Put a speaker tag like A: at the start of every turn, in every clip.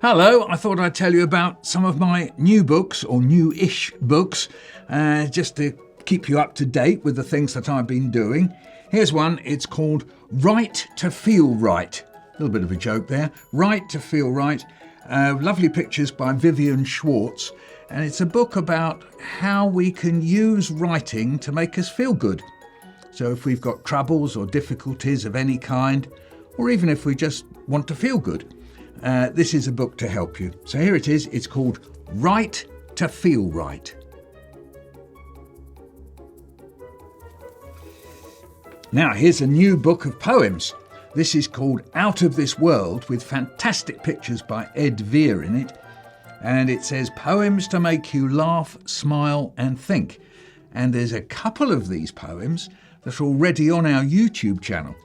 A: Hello, I thought I'd tell you about some of my new books, or newish books, just to keep you up to date with the things that I've been doing. Here's one, it's called Right to Feel Right. A little bit of a joke there. Right to Feel Right. Lovely pictures by Vivan Schwarz. And it's a book about how we can use writing to make us feel good. So if we've got troubles or difficulties of any kind, or even if we just want to feel good, this is a book to help you. So here it is. It's called Right to Feel Right. Now, here's a new book of poems. This is called Out of This World, with fantastic pictures by Ed Veer in it. And it says, poems to make you laugh, smile and think. And there's a couple of these poems that are already on our YouTube channel.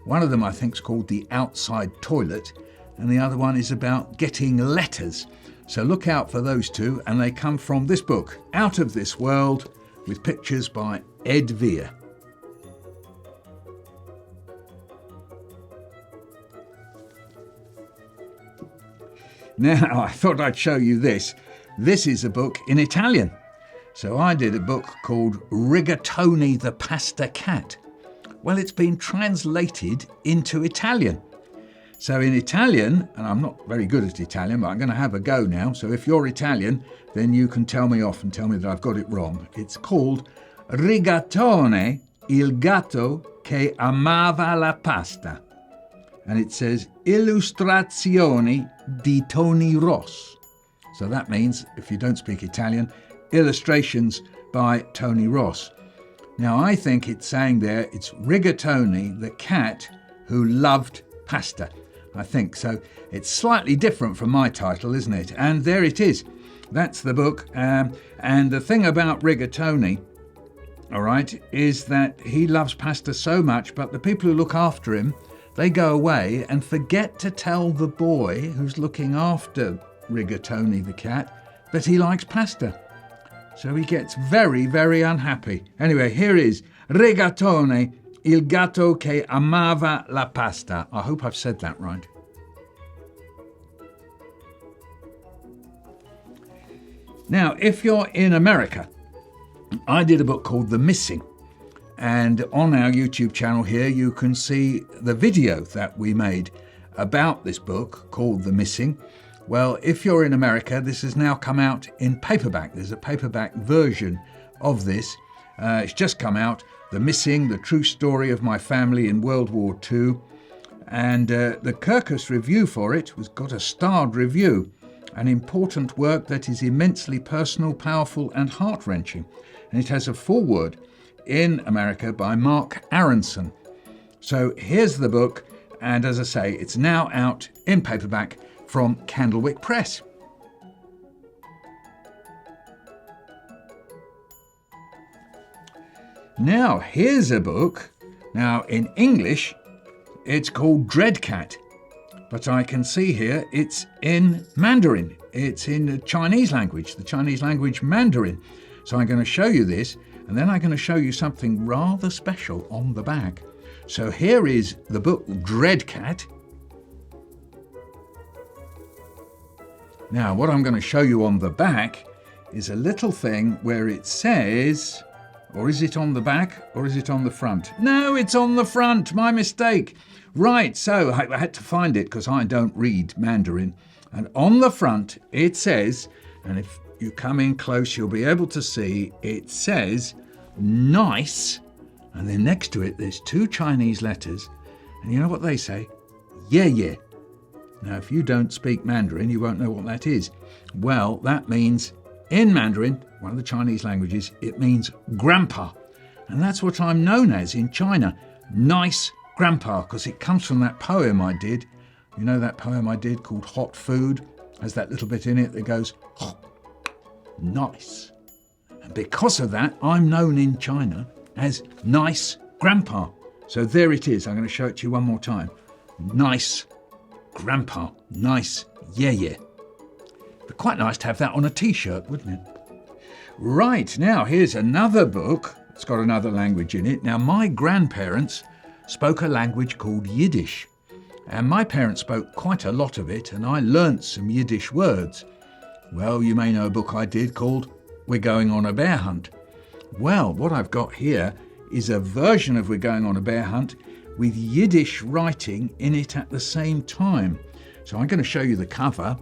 A: One of them, I think, is called The Outside Toilet, and the other one is about getting letters. So look out for those two, and they come from this book, Out of This World, with pictures by Ed Veer. Now, I thought I'd show you this. This is a book in Italian. So I did a book called Rigott the Pasta Cat. Well, it's been translated into Italian. So in Italian, and I'm not very good at Italian, but I'm going to have a go now. So if you're Italian, then you can tell me off and tell me that I've got it wrong. It's called Rigottone, il gatto che amava la pasta. And it says illustrazioni di Tony Ross. So that means, if you don't speak Italian, illustrations by Tony Ross. Now I think it's saying there, it's Rigottone, the cat who loved pasta. I think so. It's slightly different from my title, isn't it? And there it is. That's the book. And the thing about Rigottone, all right, is that he loves pasta so much, but the people who look after him, they go away and forget to tell the boy who's looking after Rigottone the cat that he likes pasta. So he gets very, very unhappy. Anyway, here is Rigottone, il gatto che amava la pasta. I hope I've said that right. Now, if you're in America, I did a book called The Missing. And on our YouTube channel here, you can see the video that we made about this book called The Missing. Well, if you're in America, this has now come out in paperback. There's a paperback version of this. It's just come out. The Missing, the true story of my family in World War II. And the Kirkus review for it got a starred review, an important work that is immensely personal, powerful and heart-wrenching. And it has a foreword in America by Mark Aronson. So here's the book, and as I say, it's now out in paperback from Candlewick Press. Now, here's a book. Now, in English, it's called Dreadcat, but I can see here it's in Mandarin. It's in the Chinese language Mandarin. So I'm going to show you this, and then I'm going to show you something rather special on the back. So here is the book Dreadcat. Now, what I'm going to show you on the back is a little thing where it says, or is it on the back or is it on the front? No, it's on the front, my mistake. Right, so I had to find it because I don't read Mandarin. And on the front it says, and if you come in close you'll be able to see, it says nice, and then next to it there's two Chinese letters, and you know what they say? Yeah, yeah. Now, if you don't speak Mandarin, you won't know what that is. Well, that means, in Mandarin, one of the Chinese languages, it means grandpa. And that's what I'm known as in China, nice grandpa, because it comes from that poem I did. You know that poem I did called Hot Food? Has that little bit in it that goes, oh, nice. And because of that, I'm known in China as nice grandpa. So there it is. I'm going to show it to you one more time. Nice grandpa, nice, yeah. But quite nice to have that on a t-shirt, wouldn't it? Right, now here's another book. It's got another language in it. Now, my grandparents spoke a language called Yiddish. And my parents spoke quite a lot of it, and I learnt some Yiddish words. Well, you may know a book I did called We're Going on a Bear Hunt. Well, what I've got here is a version of We're Going on a Bear Hunt with Yiddish writing in it at the same time. So I'm going to show you the cover.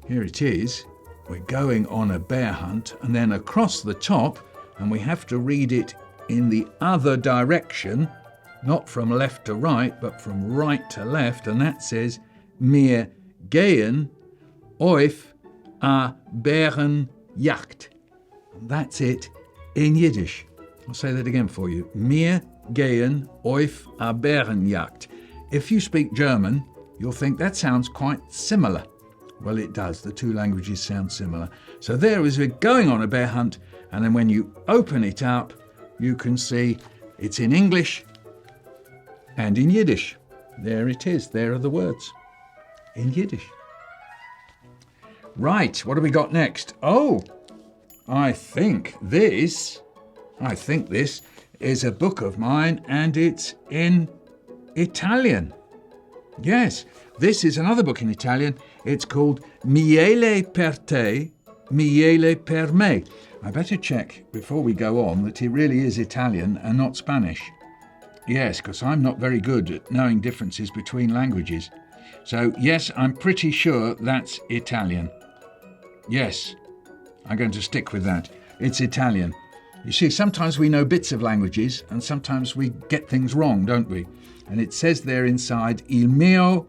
A: Here it is. We're going on a bear hunt, and then across the top, and we have to read it in the other direction, not from left to right, but from right to left, and that says, Wir gehen auf a Bärenjagd. That's it in Yiddish. I'll say that again for you. Wir gehen auf a Bärenjagd. If you speak German, you'll think that sounds quite similar. Well, it does. The two languages sound similar. So there is, we're going on a bear hunt, and then when you open it up, you can see it's in English and in Yiddish. There it is. There are the words in Yiddish. Right, what have we got next? Oh, I think this is a book of mine, and it's in Italian. Yes, this is another book in Italian. It's called Miele per te, miele per me. I better check before we go on that it really is Italian and not Spanish. Yes, because I'm not very good at knowing differences between languages. So yes, I'm pretty sure that's Italian. Yes, I'm going to stick with that. It's Italian. You see, sometimes we know bits of languages and sometimes we get things wrong, don't we? And it says there inside, Il mio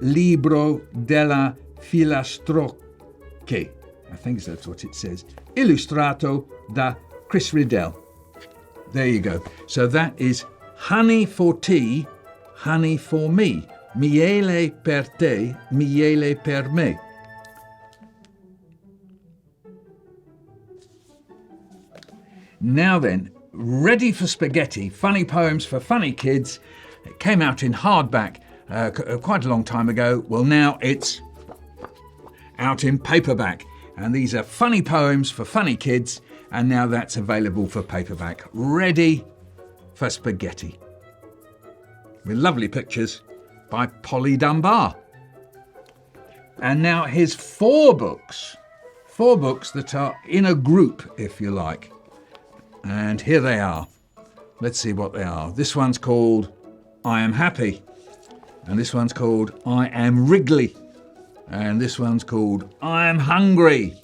A: libro della filastrocche. I think that's what it says. Illustrato da Chris Riddell. There you go. So that is honey for tea, honey for me. Miele per te, miele per me. Now then, ready for spaghetti, funny poems for funny kids. It came out in hardback quite a long time ago. Well, now it's out in paperback. And these are funny poems for funny kids. And now that's available for paperback. Ready for spaghetti. With lovely pictures by Polly Dunbar. And now here's four books that are in a group, if you like. And here they are. Let's see what they are. This one's called I Am Happy. And this one's called I Am Wriggly. And this one's called I Am Hungry.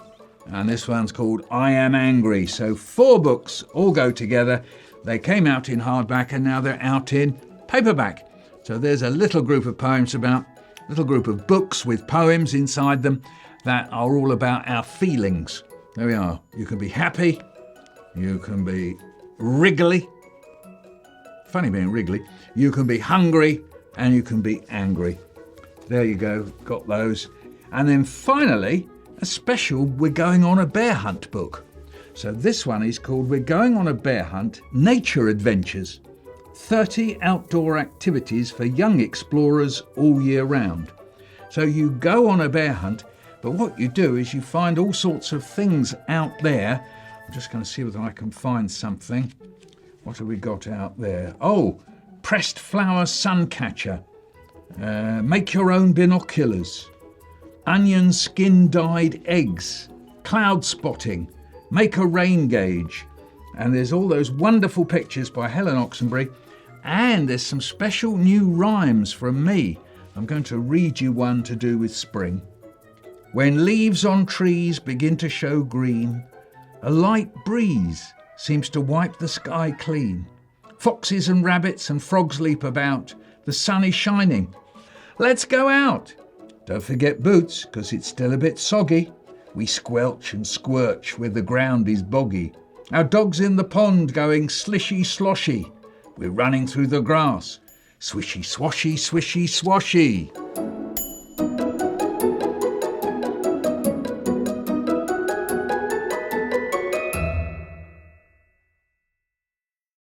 A: And this one's called I Am Angry. So four books all go together. They came out in hardback and now they're out in paperback. So there's a little group of poems little group of books with poems inside them that are all about our feelings. There we are. You can be happy. You can be wriggly. Funny being wriggly. You can be hungry and you can be angry. There you go. Got those. And then finally, a special We're Going on a Bear Hunt book. So this one is called We're Going on a Bear Hunt, Nature Adventures. 30 outdoor activities for young explorers all year round. So you go on a bear hunt, but what you do is you find all sorts of things out there. I'm just going to see whether I can find something. What have we got out there? Oh, pressed flower sun catcher. Make your own binoculars. Onion skin dyed eggs. Cloud spotting. Make a rain gauge. And there's all those wonderful pictures by Helen Oxenbury. And there's some special new rhymes from me. I'm going to read you one to do with spring. When leaves on trees begin to show green, a light breeze seems to wipe the sky clean. Foxes and rabbits and frogs leap about. The sun is shining. Let's go out. Don't forget boots, 'cause it's still a bit soggy. We squelch and squirch where the ground is boggy. Our dog's in the pond going slishy sloshy. We're running through the grass. Swishy swashy, swishy swashy.